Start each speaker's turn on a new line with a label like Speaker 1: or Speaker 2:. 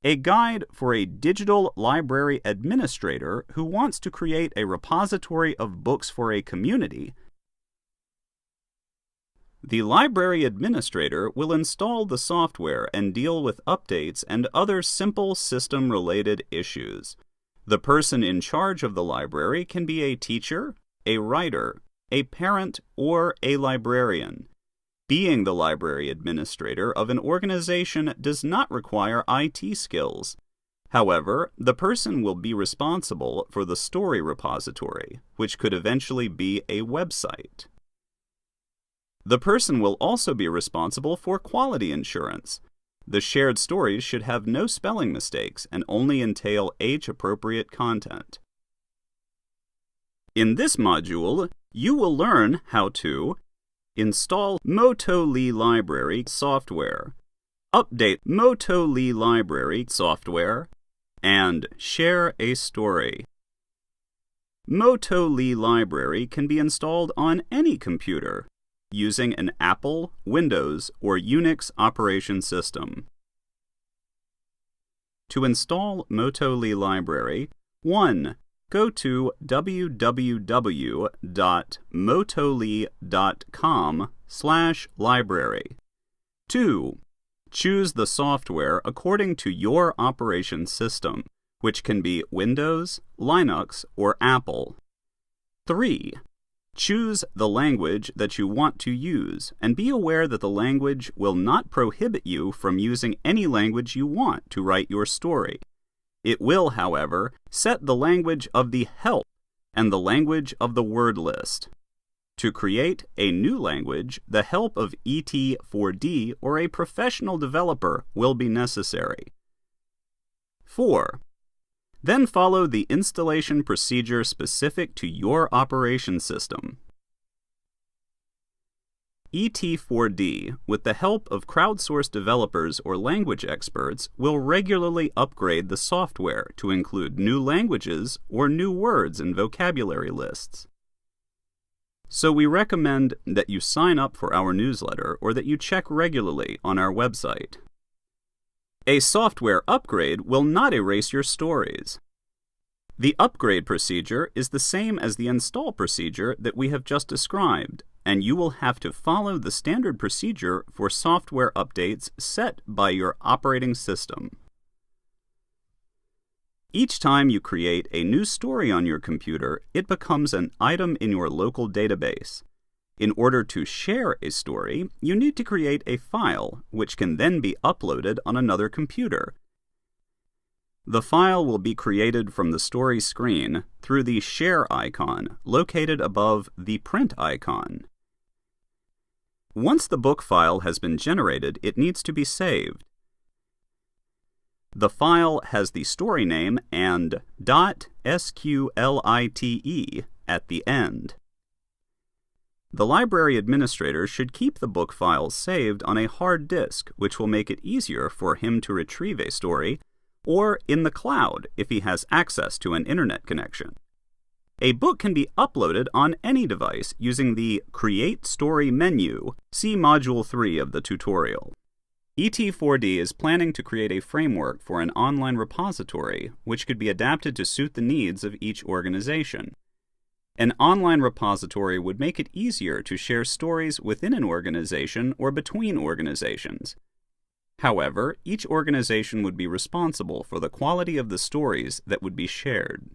Speaker 1: A guide for a digital library administrator who wants to create a repository of books for a community. The library administrator will install the software and deal with updates and other simple system-related issues. The person in charge of the library can be a teacher, a writer, a parent, or a librarian. Being the library administrator of an organization does not require IT skills. However, the person will be responsible for the story repository, which could eventually be a website. The person will also be responsible for quality insurance. The shared stories should have no spelling mistakes and only entail age-appropriate content. In this module, you will learn how to install MoToLi library software, update MoToLi library software, and share a story. MoToLi library can be installed on any computer using an Apple, Windows, or Unix operation system. To install MoToLi library, 1. Go to www.motoli.com/library. 2. Choose the software according to your operation system, which can be Windows, Linux, or Apple. 3. Choose the language that you want to use, and be aware that the language will not prohibit you from using any language you want to write your story. It will, however, set the language of the help and the language of the word list. To create a new language, the help of ET4D or a professional developer will be necessary. 4. Then follow the installation procedure specific to your operation system. ET4D, with the help of crowdsourced developers or language experts, will regularly upgrade the software to include new languages or new words and vocabulary lists. So we recommend that you sign up for our newsletter or that you check regularly on our website. A software upgrade will not erase your stories. The upgrade procedure is the same as the install procedure that we have just described, and you will have to follow the standard procedure for software updates set by your operating system. Each time you create a new story on your computer, it becomes an item in your local database. In order to share a story, you need to create a file, which can then be uploaded on another computer. The file will be created from the story screen through the Share icon located above the Print icon. Once the book file has been generated, it needs to be saved. The file has the story name and .sqlite at the end. The library administrator should keep the book files saved on a hard disk, which will make it easier for him to retrieve a story, or in the cloud if he has access to an internet connection. A book can be uploaded on any device using the Create Story menu. See Module 3 of the tutorial. ET4D is planning to create a framework for an online repository which could be adapted to suit the needs of each organization. An online repository would make it easier to share stories within an organization or between organizations. However, each organization would be responsible for the quality of the stories that would be shared.